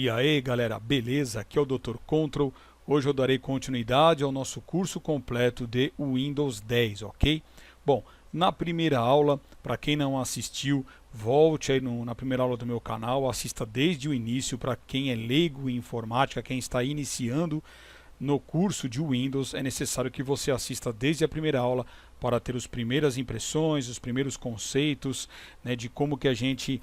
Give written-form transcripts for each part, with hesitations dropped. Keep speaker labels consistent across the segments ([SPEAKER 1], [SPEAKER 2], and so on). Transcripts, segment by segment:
[SPEAKER 1] E aí galera, beleza? Aqui é o Dr. Control. Hoje eu darei continuidade ao nosso curso completo de Windows 10, ok? Bom, na primeira aula, para quem não assistiu, volte aí na primeira aula do meu canal, assista desde o início. Para quem é leigo em informática, quem está iniciando no curso de Windows, é necessário que você assista desde a primeira aula para ter as primeiras impressões, os primeiros conceitos, né, de como que a gente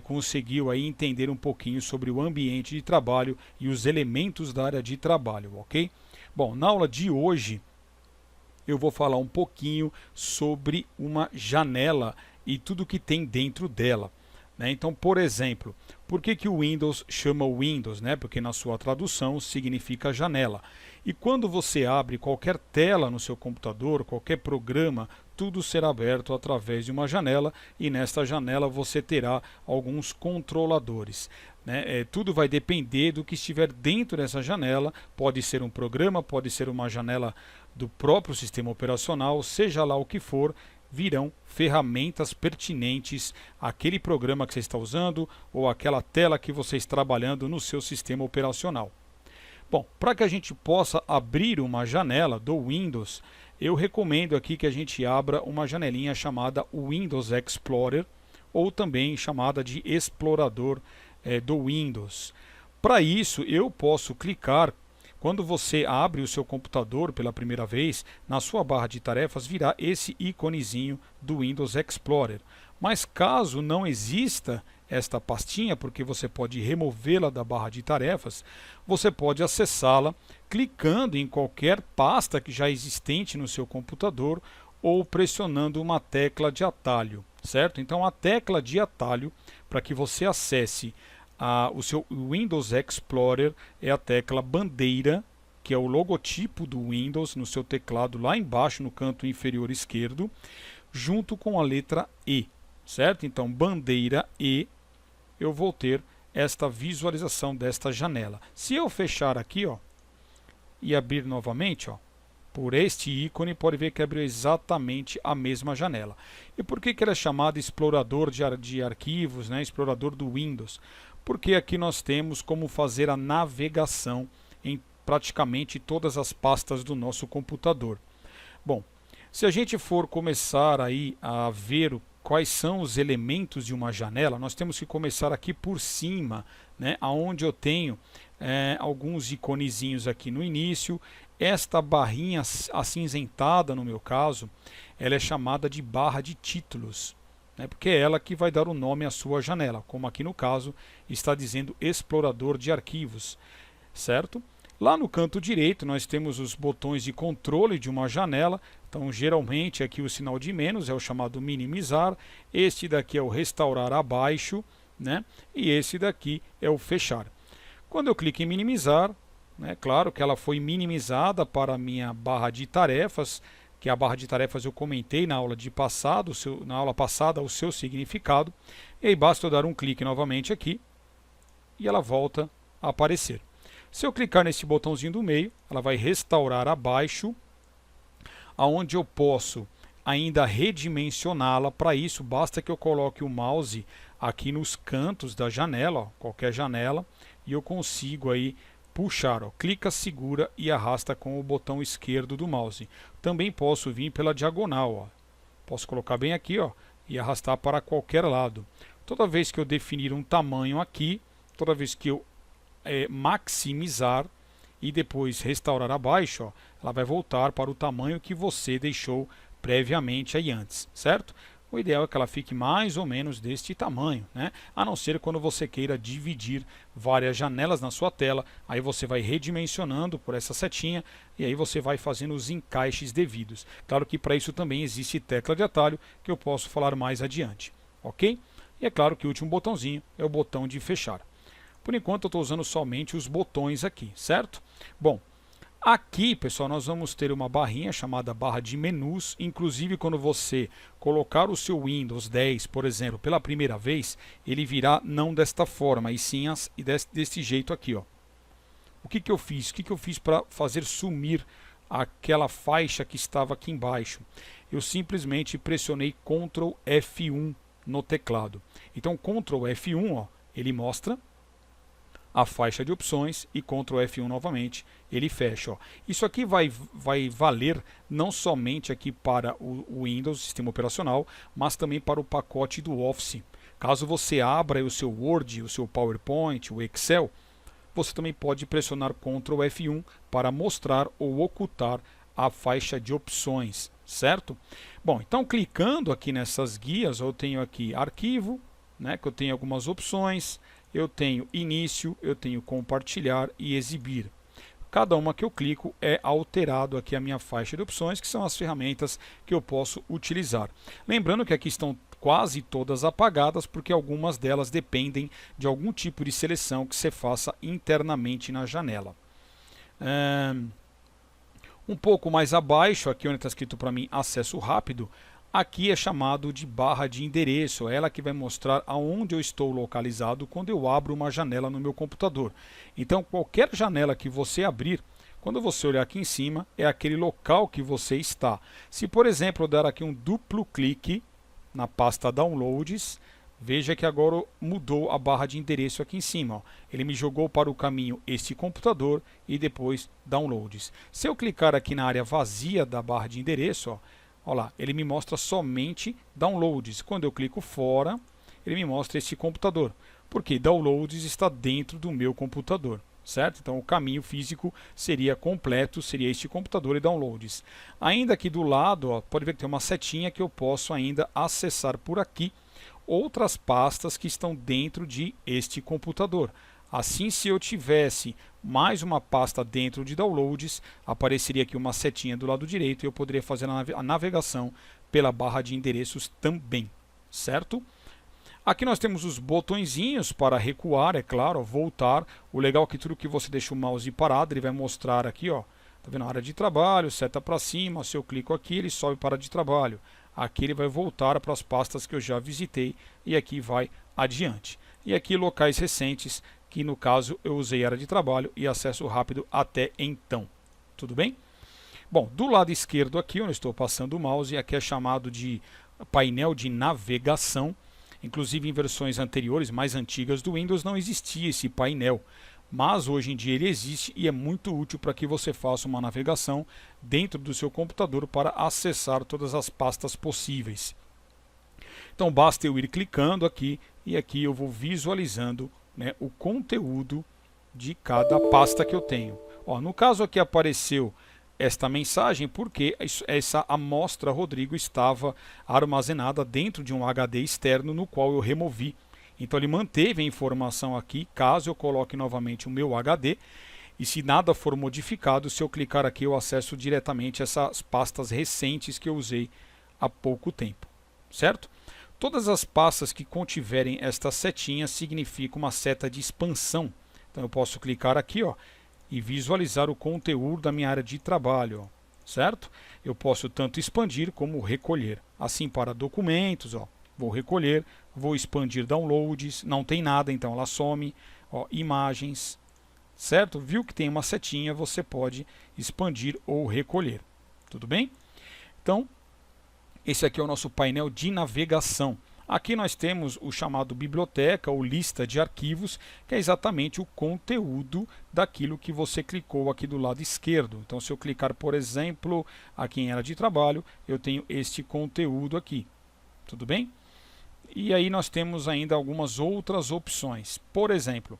[SPEAKER 1] conseguiu aí entender um pouquinho sobre o ambiente de trabalho e os elementos da área de trabalho, ok? Bom, na aula de hoje eu vou falar um pouquinho sobre uma janela e tudo que tem dentro dela. Então, por exemplo, por que o Windows chama Windows? Porque na sua tradução significa janela. E quando você abre qualquer tela no seu computador, qualquer programa, tudo será aberto através de uma janela, e nesta janela você terá alguns controladores. Tudo vai depender do que estiver dentro dessa janela. Pode ser um programa, pode ser uma janela do próprio sistema operacional, seja lá o que for, virão ferramentas pertinentes àquele programa que você está usando ou àquela tela que você está trabalhando no seu sistema operacional. Bom, para que a gente possa abrir uma janela do Windows, eu recomendo aqui que a gente abra uma janelinha chamada Windows Explorer, ou também chamada de explorador do Windows. Para isso, eu posso clicar. Quando você abre o seu computador pela primeira vez, na sua barra de tarefas virá esse íconezinho do Windows Explorer. Mas caso não exista esta pastinha, porque você pode removê-la da barra de tarefas, você pode acessá-la clicando em qualquer pasta que já existente no seu computador ou pressionando uma tecla de atalho, certo? Então a tecla de atalho para que você acesse o seu Windows Explorer é a tecla bandeira, que é o logotipo do Windows no seu teclado lá embaixo no canto inferior esquerdo, junto com a letra E, certo? Então bandeira E, eu vou ter esta visualização desta janela. Se eu fechar aqui, ó, e abrir novamente, ó, por este ícone, pode ver que abriu exatamente a mesma janela. E por que ela é chamada explorador de arquivos, explorador do Windows? Porque aqui nós temos como fazer a navegação em praticamente todas as pastas do nosso computador. Bom, se a gente for começar aí a ver quais são os elementos de uma janela, nós temos que começar aqui por cima, onde eu tenho alguns iconezinhos aqui no início. Esta barrinha acinzentada, no meu caso, ela é chamada de barra de títulos, porque é ela que vai dar o nome à sua janela, como aqui no caso está dizendo explorador de arquivos, certo? Lá no canto direito nós temos os botões de controle de uma janela. Então geralmente aqui o sinal de menos é o chamado minimizar, este daqui é o restaurar abaixo, e esse daqui é o fechar. Quando eu clico em minimizar, claro que ela foi minimizada para a minha barra de tarefas, que a barra de tarefas eu comentei na aula passada o seu significado, e aí basta eu dar um clique novamente aqui e ela volta a aparecer. Se eu clicar nesse botãozinho do meio, ela vai restaurar abaixo, aonde eu posso ainda redimensioná-la. Para isso basta que eu coloque o mouse aqui nos cantos da janela, ó, qualquer janela, e eu consigo aí puxar, ó, clica, segura e arrasta com o botão esquerdo do mouse. Também posso vir pela diagonal, ó. Posso colocar bem aqui, ó, e arrastar para qualquer lado. Toda vez que eu definir um tamanho aqui, toda vez que eu maximizar e depois restaurar abaixo, ó, ela vai voltar para o tamanho que você deixou previamente aí antes, certo? O ideal é que ela fique mais ou menos deste tamanho, a não ser quando você queira dividir várias janelas na sua tela. Aí você vai redimensionando por essa setinha e aí você vai fazendo os encaixes devidos. Claro que para isso também existe tecla de atalho, que eu posso falar mais adiante, ok? E é claro que o último botãozinho é o botão de fechar. Por enquanto eu estou usando somente os botões aqui, certo? Bom, aqui, pessoal, nós vamos ter uma barrinha chamada barra de menus. Inclusive, quando você colocar o seu Windows 10, por exemplo, pela primeira vez, ele virá não desta forma, e sim desse jeito aqui, ó. O que eu fiz? O que eu fiz para fazer sumir aquela faixa que estava aqui embaixo? Eu simplesmente pressionei Ctrl F1 no teclado. Então, Ctrl F1, ó, ele mostra. a faixa de opções e Ctrl F1 novamente, ele fecha. Ó. Isso aqui vai valer não somente aqui para o Windows, sistema operacional, mas também para o pacote do Office. Caso você abra o seu Word, o seu PowerPoint, o Excel, você também pode pressionar Ctrl F1 para mostrar ou ocultar a faixa de opções, certo? Bom, então clicando aqui nessas guias, eu tenho aqui arquivo, né, que eu tenho algumas opções, eu tenho início, eu tenho compartilhar e exibir. Cada uma que eu clico é alterado aqui a minha faixa de opções, que são as ferramentas que eu posso utilizar. Lembrando que aqui estão quase todas apagadas, porque algumas delas dependem de algum tipo de seleção que você faça internamente na janela. Um pouco mais abaixo, aqui onde está escrito para mim acesso rápido, aqui é chamado de barra de endereço, é ela que vai mostrar aonde eu estou localizado quando eu abro uma janela no meu computador. Então qualquer janela que você abrir, quando você olhar aqui em cima, é aquele local que você está. Se por exemplo eu dar aqui um duplo clique na pasta Downloads, veja que agora mudou a barra de endereço aqui em cima. Ó. Ele me jogou para o caminho este computador e depois Downloads. Se eu clicar aqui na área vazia da barra de endereço, ó, olha lá, ele me mostra somente Downloads. Quando eu clico fora, ele me mostra este computador. Porque Downloads está dentro do meu computador, certo? Então o caminho físico seria completo, seria este computador e Downloads. Ainda aqui do lado, ó, pode ver que tem uma setinha que eu posso ainda acessar por aqui outras pastas que estão dentro de este computador. Assim, se eu tivesse mais uma pasta dentro de Downloads, apareceria aqui uma setinha do lado direito e eu poderia fazer a navegação pela barra de endereços também, certo? Aqui nós temos os botõezinhos para recuar, é claro, voltar. O legal é que tudo que você deixa o mouse parado, ele vai mostrar aqui, ó, tá vendo a área de trabalho, seta para cima, se eu clico aqui, ele sobe para a área de trabalho. Aqui ele vai voltar para as pastas que eu já visitei e aqui vai adiante. E aqui locais recentes, que no caso eu usei área de trabalho e acesso rápido até então. Tudo bem? Bom, do lado esquerdo aqui, onde eu estou passando o mouse, aqui é chamado de painel de navegação. Inclusive em versões anteriores, mais antigas do Windows, não existia esse painel. Mas hoje em dia ele existe e é muito útil para que você faça uma navegação dentro do seu computador para acessar todas as pastas possíveis. Então basta eu ir clicando aqui e aqui eu vou visualizando, né, o conteúdo de cada pasta que eu tenho. Ó, no caso aqui apareceu esta mensagem porque essa amostra Rodrigo estava armazenada dentro de um HD externo no qual eu removi. Então ele manteve a informação aqui, caso eu coloque novamente o meu HD, e se nada for modificado, se eu clicar aqui eu acesso diretamente essas pastas recentes que eu usei há pouco tempo, certo? Todas as pastas que contiverem esta setinha significam uma seta de expansão. Então eu posso clicar aqui, ó, e visualizar o conteúdo da minha área de trabalho, ó, certo? Eu posso tanto expandir como recolher. Assim para documentos, ó, vou recolher, vou expandir downloads, não tem nada, então ela some, ó, imagens, certo? Viu que tem uma setinha, você pode expandir ou recolher, tudo bem? Então, esse aqui é o nosso painel de navegação. Aqui nós temos o chamado biblioteca ou lista de arquivos, que é exatamente o conteúdo daquilo que você clicou aqui do lado esquerdo. Então se eu clicar, por exemplo, aqui em área de trabalho, eu tenho este conteúdo aqui, tudo bem? E aí nós temos ainda algumas outras opções. Por exemplo,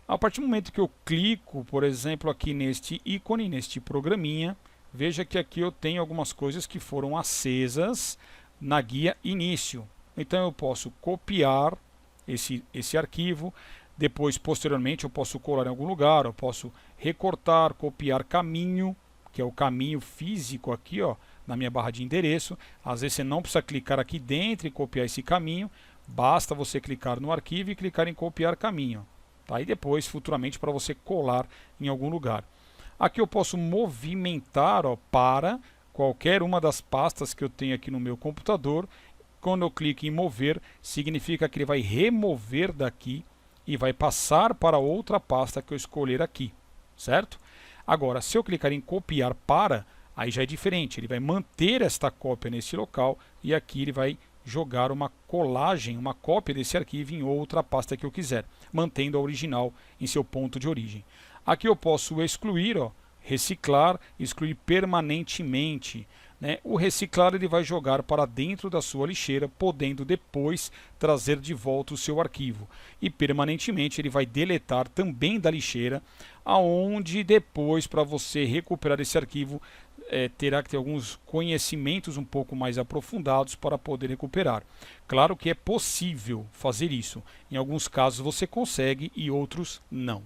[SPEAKER 1] a partir do momento que eu clico, por exemplo, aqui neste ícone, neste programinha, veja que aqui eu tenho algumas coisas que foram acesas na guia início. Então eu posso copiar esse arquivo, depois posteriormente eu posso colar em algum lugar, eu posso recortar, copiar caminho, que é o caminho físico aqui, ó, na minha barra de endereço. Às vezes você não precisa clicar aqui dentro e copiar esse caminho, basta você clicar no arquivo e clicar em copiar caminho. Tá? E depois, futuramente, para você colar em algum lugar. Aqui eu posso movimentar, ó, para qualquer uma das pastas que eu tenho aqui no meu computador. Quando eu clico em mover, significa que ele vai remover daqui e vai passar para outra pasta que eu escolher aqui, certo? Agora, se eu clicar em copiar para, aí já é diferente, ele vai manter esta cópia nesse local e aqui ele vai jogar uma colagem, uma cópia desse arquivo em outra pasta que eu quiser, mantendo a original em seu ponto de origem. Aqui eu posso excluir, ó, reciclar, excluir permanentemente. Né? O reciclar ele vai jogar para dentro da sua lixeira, podendo depois trazer de volta o seu arquivo. E permanentemente ele vai deletar também da lixeira, aonde depois, para você recuperar esse arquivo, terá que ter alguns conhecimentos um pouco mais aprofundados para poder recuperar. Claro que é possível fazer isso. Em alguns casos você consegue e outros não.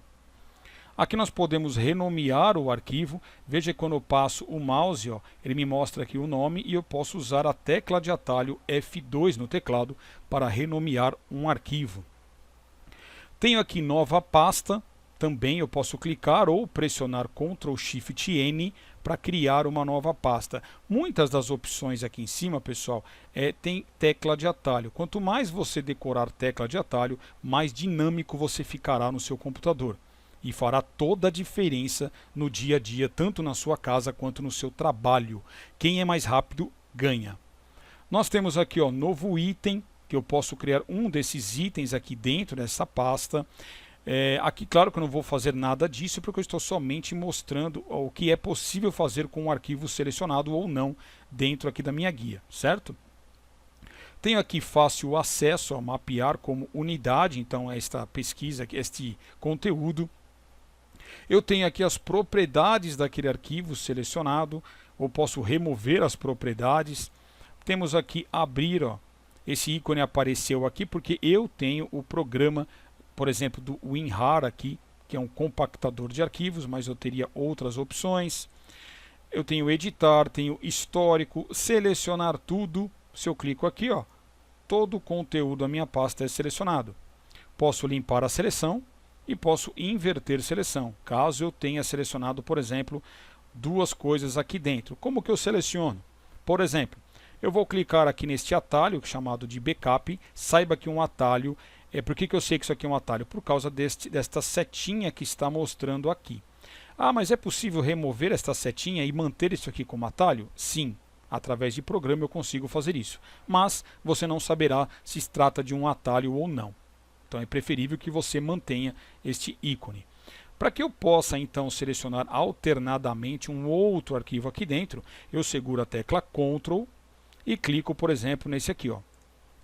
[SPEAKER 1] Aqui nós podemos renomear o arquivo. Veja que quando eu passo o mouse, ó, ele me mostra aqui o nome e eu posso usar a tecla de atalho F2 no teclado para renomear um arquivo. Tenho aqui nova pasta. Também eu posso clicar ou pressionar Ctrl Shift N para criar uma nova pasta. Muitas das opções aqui em cima, pessoal, tem tecla de atalho. Quanto mais você decorar tecla de atalho, mais dinâmico você ficará no seu computador. E fará toda a diferença no dia a dia, tanto na sua casa quanto no seu trabalho. Quem é mais rápido ganha. Nós temos aqui, ó, novo item, que eu posso criar um desses itens aqui dentro dessa pasta. Aqui, claro que eu não vou fazer nada disso, porque eu estou somente mostrando o que é possível fazer com o arquivo selecionado ou não dentro aqui da minha guia, certo? Tenho aqui fácil acesso a mapear como unidade, então esta pesquisa, este conteúdo. Eu tenho aqui as propriedades daquele arquivo selecionado, ou posso remover as propriedades. Temos aqui abrir, ó, esse ícone apareceu aqui porque eu tenho o programa, por exemplo, do WinRAR aqui, que é um compactador de arquivos, mas eu teria outras opções. Eu tenho editar, tenho histórico, selecionar tudo. Se eu clico aqui, ó, todo o conteúdo da minha pasta é selecionado. Posso limpar a seleção e posso inverter seleção, caso eu tenha selecionado, por exemplo, duas coisas aqui dentro. Como que eu seleciono? Por exemplo, eu vou clicar aqui neste atalho chamado de backup. Saiba que um atalho, por que eu sei que isso aqui é um atalho? Por causa desta setinha que está mostrando aqui. Ah, mas é possível remover esta setinha e manter isso aqui como atalho? Sim, através de programa eu consigo fazer isso. Mas você não saberá se trata de um atalho ou não. Então é preferível que você mantenha este ícone. Para que eu possa então selecionar alternadamente um outro arquivo aqui dentro, eu seguro a tecla Ctrl e clico, por exemplo, nesse aqui, ó.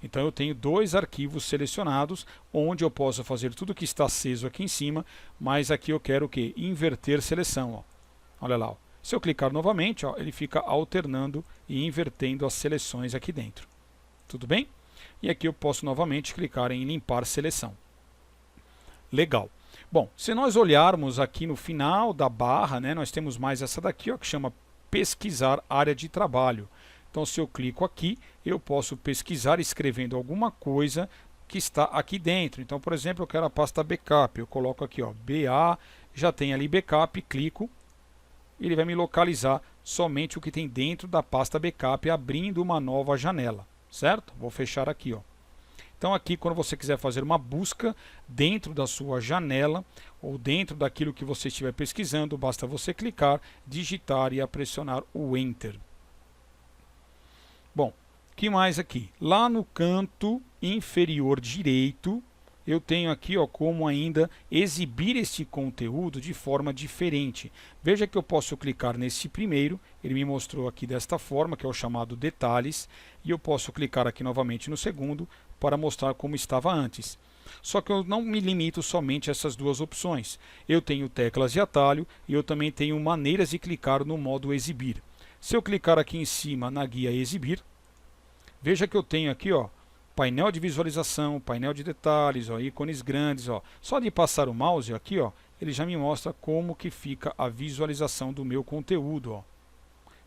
[SPEAKER 1] Então eu tenho dois arquivos selecionados, onde eu posso fazer tudo que está aceso aqui em cima, mas aqui eu quero o quê? Inverter seleção, ó. Olha lá, ó. Se eu clicar novamente, ó, ele fica alternando e invertendo as seleções aqui dentro. Tudo bem? E aqui eu posso novamente clicar em limpar seleção. Legal. Bom, se nós olharmos aqui no final da barra, né, nós temos mais essa daqui, ó, que chama pesquisar área de trabalho. Então se eu clico aqui, eu posso pesquisar escrevendo alguma coisa que está aqui dentro. Então, por exemplo, eu quero a pasta backup. Eu coloco aqui, ó, BA, já tem ali backup, clico. Ele vai me localizar somente o que tem dentro da pasta backup, abrindo uma nova janela. Certo? Vou fechar aqui, ó. Então aqui, quando você quiser fazer uma busca dentro da sua janela ou dentro daquilo que você estiver pesquisando, basta você clicar, digitar e pressionar o Enter. Bom, o que mais aqui? Lá no canto inferior direito, eu tenho aqui, ó, como ainda exibir este conteúdo de forma diferente. Veja que eu posso clicar nesse primeiro, ele me mostrou aqui desta forma, que é o chamado detalhes, e eu posso clicar aqui novamente no segundo para mostrar como estava antes. Só que eu não me limito somente a essas duas opções. Eu tenho teclas de atalho e eu também tenho maneiras de clicar no modo exibir. Se eu clicar aqui em cima na guia exibir, veja que eu tenho aqui, ó, painel de visualização, painel de detalhes, ó, ícones grandes, ó. Só de passar o mouse aqui, ó, ele já me mostra como que fica a visualização do meu conteúdo, ó.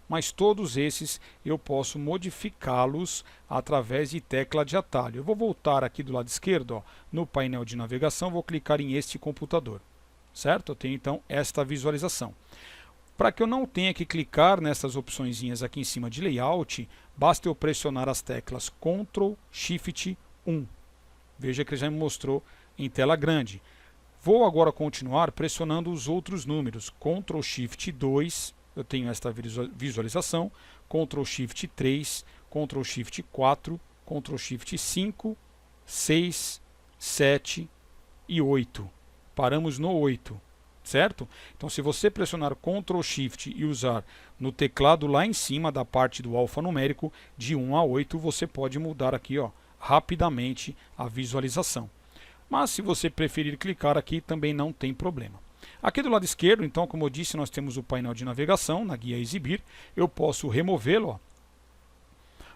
[SPEAKER 1] Mas todos esses eu posso modificá-los através de tecla de atalho. Eu vou voltar aqui do lado esquerdo, ó, no painel de navegação, vou clicar em este computador, certo? Eu tenho então esta visualização. Para que eu não tenha que clicar nessas opçõezinhas aqui em cima de layout, basta eu pressionar as teclas Ctrl Shift 1. Veja que já me mostrou em tela grande. Vou agora continuar pressionando os outros números. Ctrl Shift 2, eu tenho esta visualização. Ctrl Shift 3, Ctrl Shift 4, Ctrl Shift 5, 6, 7 e 8. Paramos no 8, certo? Então se você pressionar Ctrl Shift e usar no teclado lá em cima da parte do alfanumérico de 1 a 8, você pode mudar aqui, ó, rapidamente a visualização. Mas se você preferir clicar aqui, também não tem problema. Aqui do lado esquerdo, então, como eu disse, nós temos o painel de navegação na guia Exibir. Eu posso removê-lo, ó,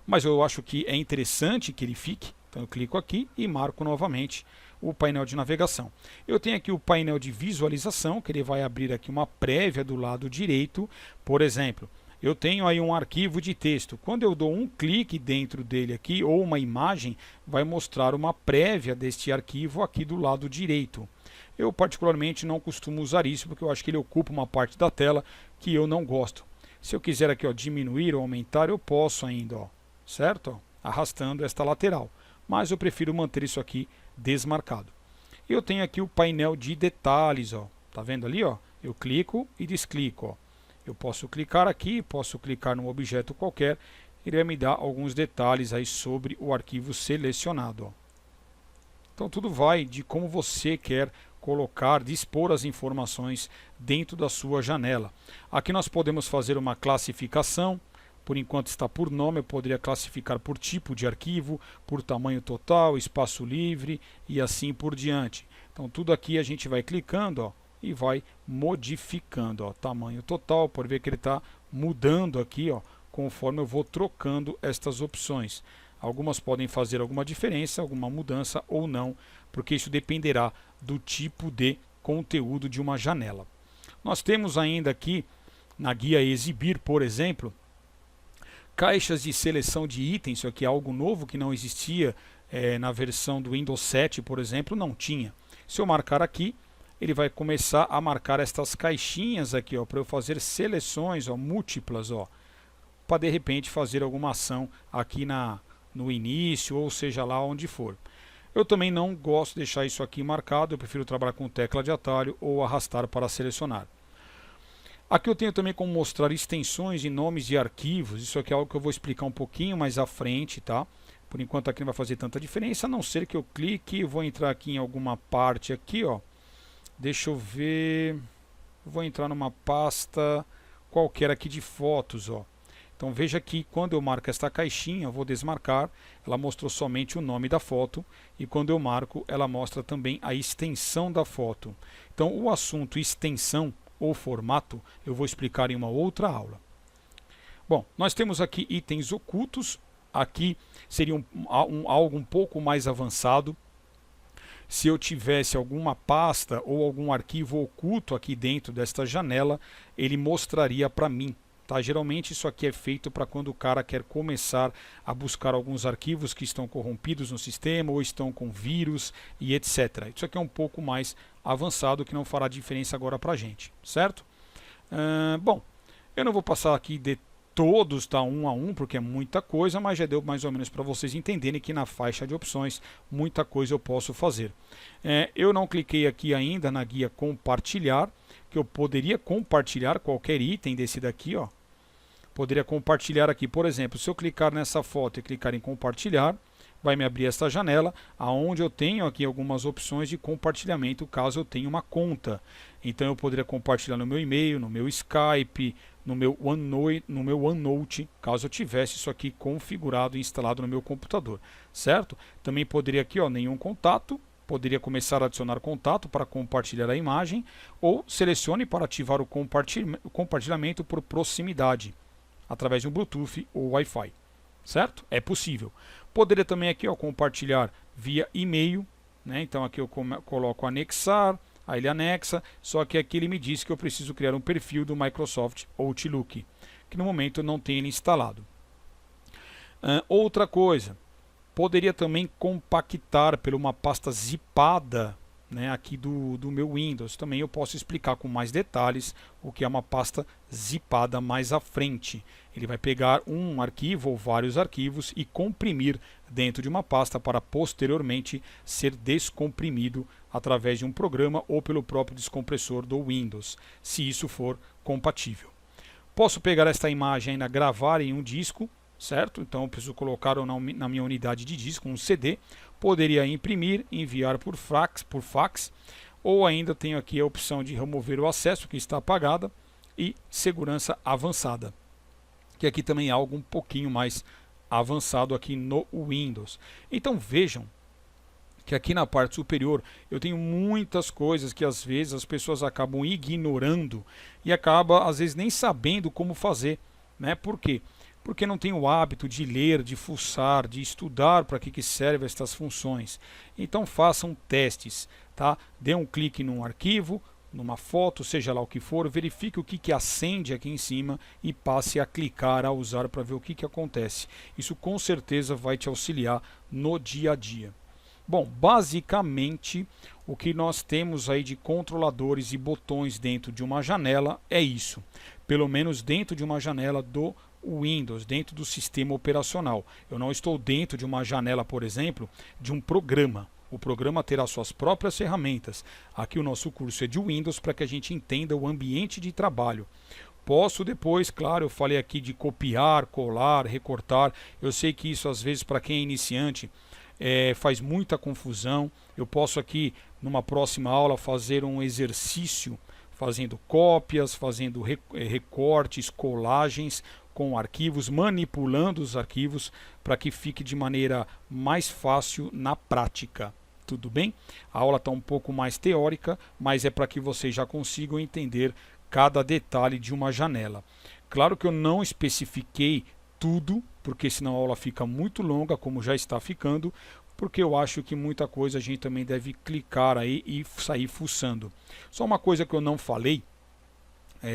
[SPEAKER 1] mas eu acho que é interessante que ele fique. Então eu clico aqui e marco novamente o painel de navegação. Eu tenho aqui o painel de visualização, que ele vai abrir aqui uma prévia do lado direito. Por exemplo, eu tenho aí um arquivo de texto. Quando eu dou um clique dentro dele aqui, ou uma imagem, vai mostrar uma prévia deste arquivo aqui do lado direito. Eu particularmente não costumo usar isso, porque eu acho que ele ocupa uma parte da tela que eu não gosto. Se eu quiser aqui, ó, diminuir ou aumentar, eu posso ainda, ó, certo? Ó, arrastando esta lateral. Mas eu prefiro manter isso aqui desmarcado. Eu tenho aqui o painel de detalhes, ó. Tá vendo ali, ó? Eu clico e desclico, ó. Eu posso clicar aqui, posso clicar num objeto qualquer, ele vai me dar alguns detalhes aí sobre o arquivo selecionado, ó. Então tudo vai de como você quer colocar, dispor as informações dentro da sua janela. Aqui nós podemos fazer uma classificação. Por enquanto está por nome, eu poderia classificar por tipo de arquivo, por tamanho total, espaço livre e assim por diante. Então tudo aqui a gente vai clicando, ó, e vai modificando, ó, tamanho total. Pode ver que ele está mudando aqui, ó, conforme eu vou trocando estas opções. Algumas podem fazer alguma diferença, alguma mudança ou não, porque isso dependerá do tipo de conteúdo de uma janela. Nós temos ainda aqui na guia Exibir, por exemplo, caixas de seleção de itens. Isso aqui é algo novo que não existia na versão do Windows 7, por exemplo, não tinha. Se eu marcar aqui, ele vai começar a marcar estas caixinhas aqui, ó, para eu fazer seleções, ó, múltiplas, ó, para de repente fazer alguma ação aqui no início, ou seja lá onde for. Eu também não gosto de deixar isso aqui marcado, eu prefiro trabalhar com tecla de atalho ou arrastar para selecionar. Aqui eu tenho também como mostrar extensões e nomes de arquivos. Isso aqui é algo que eu vou explicar um pouquinho mais à frente, tá? Por enquanto aqui não vai fazer tanta diferença, a não ser que eu clique e vou entrar aqui em alguma parte aqui, ó. Deixa eu ver. Vou entrar numa pasta qualquer aqui de fotos, ó. Então veja que quando eu marco esta caixinha, eu vou desmarcar, ela mostrou somente o nome da foto, e quando eu marco, ela mostra também a extensão da foto. Então o assunto extensão ou formato eu vou explicar em uma outra aula. Bom, nós temos aqui itens ocultos. Aqui seria algo um pouco mais avançado. Se eu tivesse alguma pasta ou algum arquivo oculto aqui dentro desta janela, ele mostraria para mim. Tá? Geralmente isso aqui é feito para quando o cara quer começar a buscar alguns arquivos que estão corrompidos no sistema ou estão com vírus e etc. Isso aqui é um pouco mais avançado, que não fará diferença agora para a gente, certo? Bom, eu não vou passar aqui de todos, tá, um a um, porque é muita coisa, mas já deu mais ou menos para vocês entenderem que na faixa de opções muita coisa eu posso fazer. Eu não cliquei aqui ainda na guia compartilhar, que eu poderia compartilhar qualquer item desse daqui, ó. Poderia compartilhar aqui, por exemplo, se eu clicar nessa foto e clicar em compartilhar, vai me abrir esta janela, aonde eu tenho aqui algumas opções de compartilhamento, caso eu tenha uma conta. Então eu poderia compartilhar no meu e-mail, no meu Skype, no meu OneNote, caso eu tivesse isso aqui configurado e instalado no meu computador, certo? Também poderia aqui, ó, nenhum contato, poderia começar a adicionar contato para compartilhar a imagem, ou selecione para ativar o compartilhamento por proximidade, através de um Bluetooth ou Wi-Fi, certo? É possível. Poderia também aqui, ó, compartilhar via e-mail, né? Então aqui eu coloco anexar, aí ele anexa, só que aqui ele me diz que eu preciso criar um perfil do Microsoft Outlook, que no momento eu não tenho ele instalado. Outra coisa, poderia também compactar por uma pasta zipada, né, aqui do meu Windows. Também eu posso explicar com mais detalhes o que é uma pasta zipada mais à frente. Ele vai pegar um arquivo ou vários arquivos e comprimir dentro de uma pasta para posteriormente ser descomprimido através de um programa ou pelo próprio descompressor do Windows, se isso for compatível. Posso pegar esta imagem e ainda gravar em um disco, certo? Então eu preciso colocar na minha unidade de disco, um CD. Poderia imprimir, enviar por fax, ou ainda tenho aqui a opção de remover o acesso, que está apagada, e segurança avançada, que aqui também é algo um pouquinho mais avançado aqui no Windows. Então vejam que aqui na parte superior eu tenho muitas coisas que às vezes as pessoas acabam ignorando e acaba às vezes nem sabendo como fazer, né? Por quê? Porque não tem o hábito de ler, de fuçar, de estudar para que servem estas funções. Então façam testes, tá? Dê um clique num arquivo, numa foto, seja lá o que for, verifique o que acende aqui em cima e passe a clicar, a usar para ver o que acontece. Isso com certeza vai te auxiliar no dia a dia. Bom, basicamente o que nós temos aí de controladores e botões dentro de uma janela é isso. Pelo menos dentro de uma janela do Windows, dentro do sistema operacional. Eu não estou dentro de uma janela, por exemplo, de um programa. O programa terá suas próprias ferramentas. Aqui o nosso curso é de Windows para que a gente entenda o ambiente de trabalho. Posso depois, claro, eu falei aqui de copiar, colar, recortar. Eu sei que isso às vezes para quem é iniciante faz muita confusão. Eu posso aqui numa próxima aula fazer um exercício fazendo cópias, fazendo recortes, colagens com arquivos, manipulando os arquivos para que fique de maneira mais fácil na prática. Tudo bem? A aula está um pouco mais teórica, mas é para que vocês já consigam entender cada detalhe de uma janela. Claro que eu não especifiquei tudo, porque senão a aula fica muito longa, como já está ficando, porque eu acho que muita coisa a gente também deve clicar aí e sair fuçando. Só uma coisa que eu não falei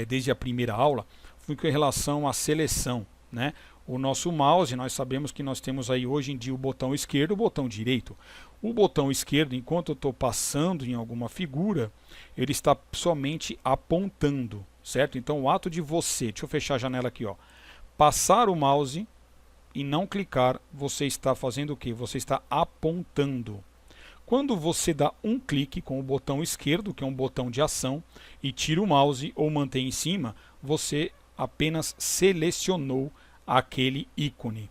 [SPEAKER 1] desde a primeira aula foi com relação à seleção, né? O nosso mouse, nós sabemos que nós temos aí hoje em dia o botão esquerdo e o botão direito. O botão esquerdo, enquanto eu estou passando em alguma figura, ele está somente apontando, certo? Então o ato de você, deixa eu fechar a janela aqui, ó, passar o mouse e não clicar, você está fazendo o quê? Você está apontando. Quando você dá um clique com o botão esquerdo, que é um botão de ação, e tira o mouse ou mantém em cima, você apenas selecionou aquele ícone.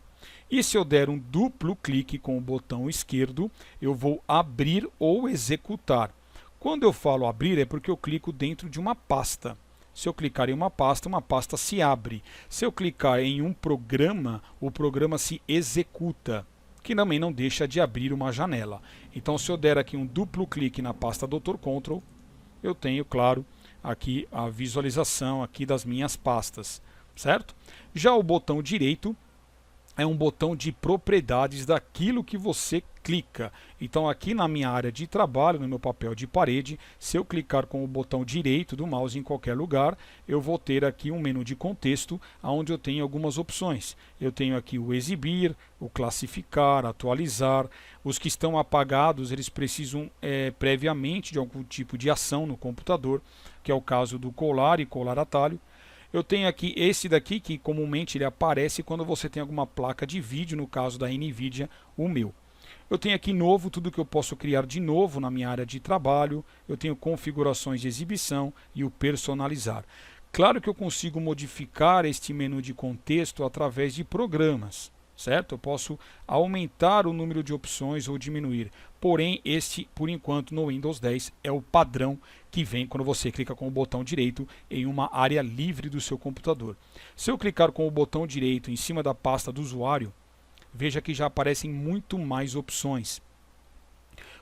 [SPEAKER 1] E se eu der um duplo clique com o botão esquerdo, eu vou abrir ou executar. Quando eu falo abrir, é porque eu clico dentro de uma pasta. Se eu clicar em uma pasta se abre. Se eu clicar em um programa, o programa se executa, que também não deixa de abrir uma janela. Então, se eu der aqui um duplo clique na pasta Dr. Control, eu tenho, claro, aqui a visualização aqui das minhas pastas, certo? Já o botão direito é um botão de propriedades daquilo que você clica. Então aqui na minha área de trabalho, no meu papel de parede, se eu clicar com o botão direito do mouse em qualquer lugar, eu vou ter aqui um menu de contexto, onde eu tenho algumas opções. Eu tenho aqui o exibir, o classificar, atualizar. Os que estão apagados, eles precisam previamente de algum tipo de ação no computador, que é o caso do colar e colar atalho. Eu tenho aqui esse daqui, que comumente ele aparece quando você tem alguma placa de vídeo, no caso da NVIDIA, o meu. Eu tenho aqui novo, tudo que eu posso criar de novo na minha área de trabalho. Eu tenho configurações de exibição e o personalizar. Claro que eu consigo modificar este menu de contexto através de programas, certo? Eu posso aumentar o número de opções ou diminuir. Porém, este, por enquanto, no Windows 10 é o padrão que vem quando você clica com o botão direito em uma área livre do seu computador. Se eu clicar com o botão direito em cima da pasta do usuário, veja que já aparecem muito mais opções.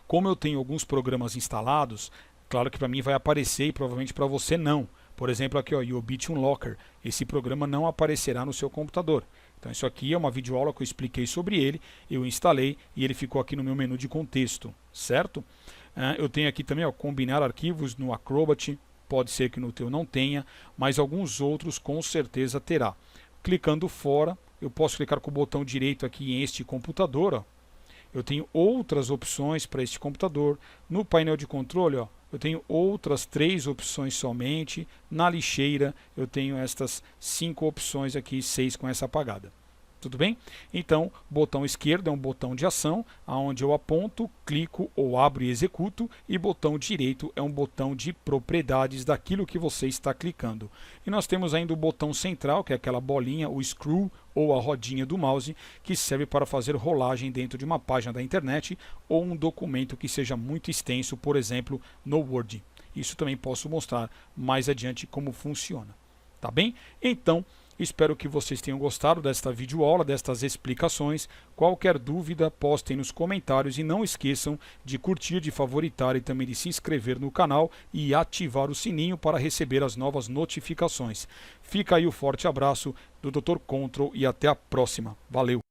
[SPEAKER 1] Como eu tenho alguns programas instalados, claro que para mim vai aparecer e provavelmente para você não. Por exemplo, aqui, ó, Yobit Unlocker. Esse programa não aparecerá no seu computador. Então isso aqui é uma videoaula que eu expliquei sobre ele, eu instalei e ele ficou aqui no meu menu de contexto, certo? Eu tenho aqui também, ó, combinar arquivos no Acrobat, pode ser que no teu não tenha, mas alguns outros com certeza terá. Clicando fora, eu posso clicar com o botão direito aqui em este computador, ó. Eu tenho outras opções para este computador. No painel de controle, ó, eu tenho outras 3 opções somente. Na lixeira eu tenho estas 5 opções aqui, 6 com essa apagada. Tudo bem? Então, botão esquerdo é um botão de ação, onde eu aponto, clico ou abro e executo, e botão direito é um botão de propriedades daquilo que você está clicando. E nós temos ainda o botão central, que é aquela bolinha, o screw ou a rodinha do mouse, que serve para fazer rolagem dentro de uma página da internet ou um documento que seja muito extenso, por exemplo, no Word. Isso também posso mostrar mais adiante como funciona. Tá bem? Então, espero que vocês tenham gostado desta videoaula, destas explicações. Qualquer dúvida, postem nos comentários e não esqueçam de curtir, de favoritar e também de se inscrever no canal e ativar o sininho para receber as novas notificações. Fica aí o forte abraço do Dr. Control e até a próxima. Valeu!